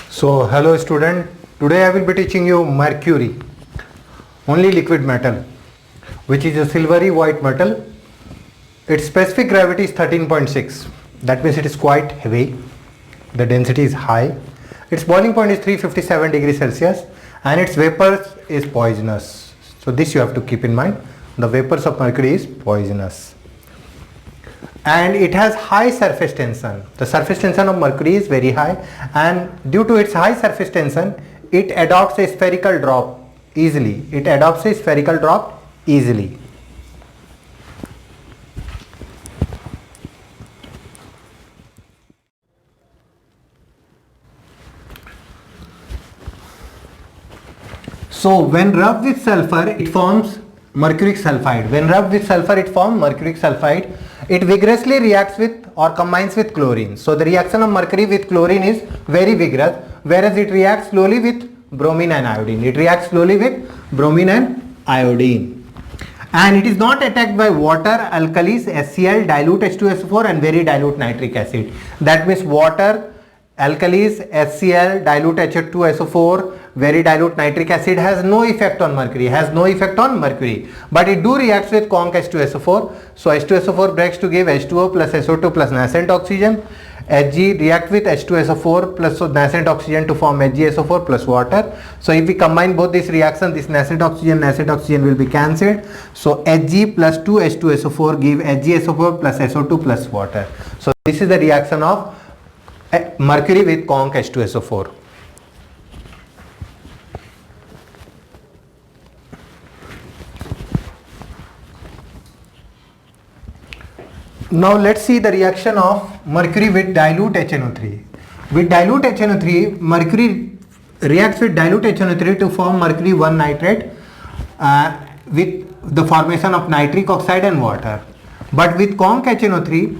So hello student, today I will be teaching you mercury, only liquid metal, which is a silvery white metal. Its specific gravity is 13.6, that means it is quite heavy, the density is high, its boiling point is 357 degrees Celsius and its vapors is poisonous. So this you have to keep in mind, the vapors of mercury is poisonous. And it has high surface tension. The surface tension of mercury is very high, and due to its high surface tension, it adopts a spherical drop easily. So when rubbed with sulfur, it forms mercuric sulfide. It vigorously reacts with or combines with chlorine. So the reaction of mercury with chlorine is very vigorous, whereas it reacts slowly with bromine and iodine. And it is not attacked by water, alkalis, HCl, dilute H2SO4 and very dilute nitric acid. That means water, alkalis, HCl, dilute H2SO4, very dilute nitric acid has no effect on mercury, but it do reacts with conc H2SO4. So H2SO4 breaks to give H2O plus SO2 plus nascent oxygen. Hg react with H2SO4 plus nascent oxygen to form HgSO4 plus water. So if we combine both this reaction, this nascent oxygen will be cancelled. So Hg plus 2 H2SO4 give HgSO4 plus SO2 plus water. So this is the reaction of mercury with conc H2SO4. Now let's see the reaction of mercury with dilute HNO3. With dilute HNO3, mercury reacts with dilute HNO3 to form mercury 1 nitrate with the formation of nitric oxide and water. But with conc HNO3,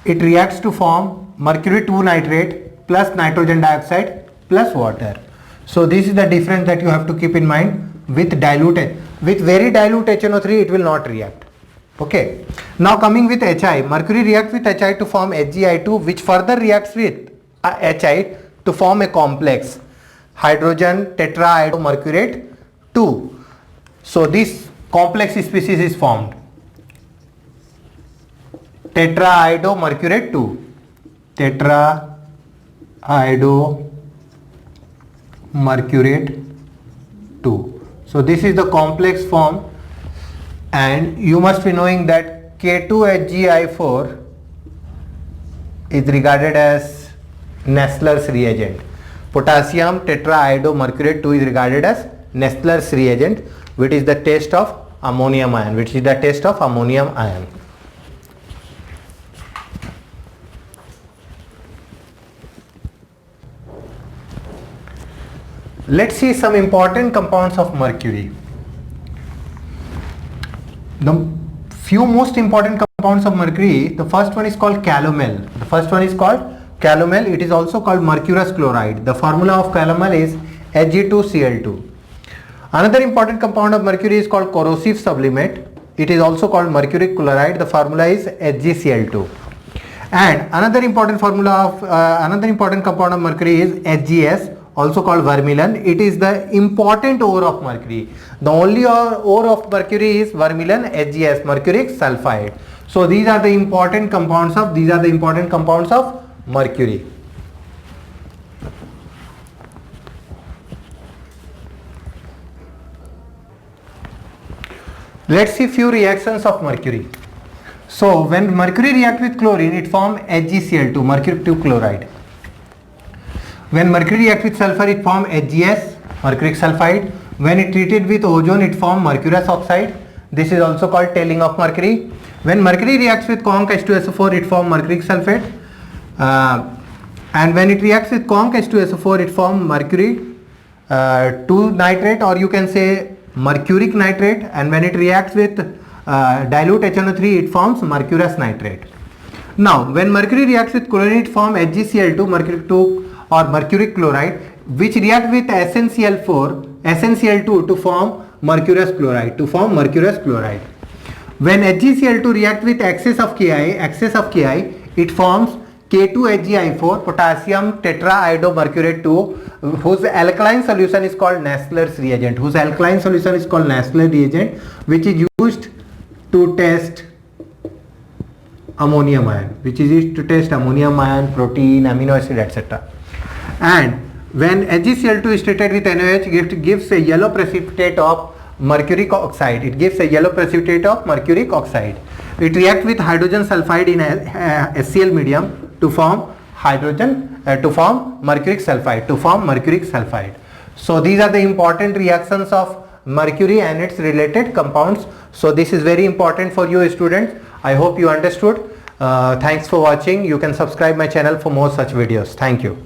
it reacts to form mercury 2 nitrate plus nitrogen dioxide plus water. So this is the difference that you have to keep in mind. With very dilute HNO3, it will not react. Okay. Now coming with HI, mercury reacts with HI to form HgI2, which further reacts with HI to form a complex hydrogen tetrahydromercurate 2. So this complex species is formed, tetrahydromercurate 2. So this is the complex form, and you must be knowing that K2HgI4 is regarded as Nessler's reagent. Potassium tetrahydromercurate 2 is regarded as Nessler's reagent, which is the test of ammonium ion. Let's see some important compounds of mercury. The few most important compounds of mercury, the first one is called calomel. It is also called mercurous chloride. The formula of calomel is Hg2Cl2. Another important compound of mercury is called corrosive sublimate. It is also called mercuric chloride. The formula is HgCl2. And another important compound of mercury is HgS, also called vermilion. It is the important ore of mercury. The only ore of mercury is vermilion, HgS, mercuric sulfide. So these are the important compounds of mercury. Let's see few reactions of mercury. So when mercury reacts with chlorine, it forms HgCl2, mercuric 2 chloride. When mercury reacts with sulfur, it forms HgS, mercuric sulfide. When it treated with ozone, it forms mercurous oxide. This is also called tailing of mercury. When mercury reacts with conc H2SO4, it forms mercuric sulfate. And when it reacts with conc H2SO4, it forms mercury 2 nitrate, or you can say mercuric nitrate. And when it reacts with dilute HNO3, it forms mercurous nitrate. Now when mercury reacts with chlorine, it forms HgCl2, mercuric 2 or mercuric chloride, which react with SnCl2 to form mercurous chloride. When HgCl2 react with excess of Ki, it forms K2HgI4, potassium tetraidomercurate 2, whose alkaline solution is called Nessler's reagent, which is used to test ammonium ion, protein, amino acid, etc. And when HgCl2 is treated with NaOH, it gives a yellow precipitate of mercuric oxide. It reacts with hydrogen sulfide in HCl medium to form mercuric sulfide. So these are the important reactions of mercury and its related compounds. So this is very important for you students. I hope you understood. Thanks for watching. You can subscribe my channel for more such videos. Thank you.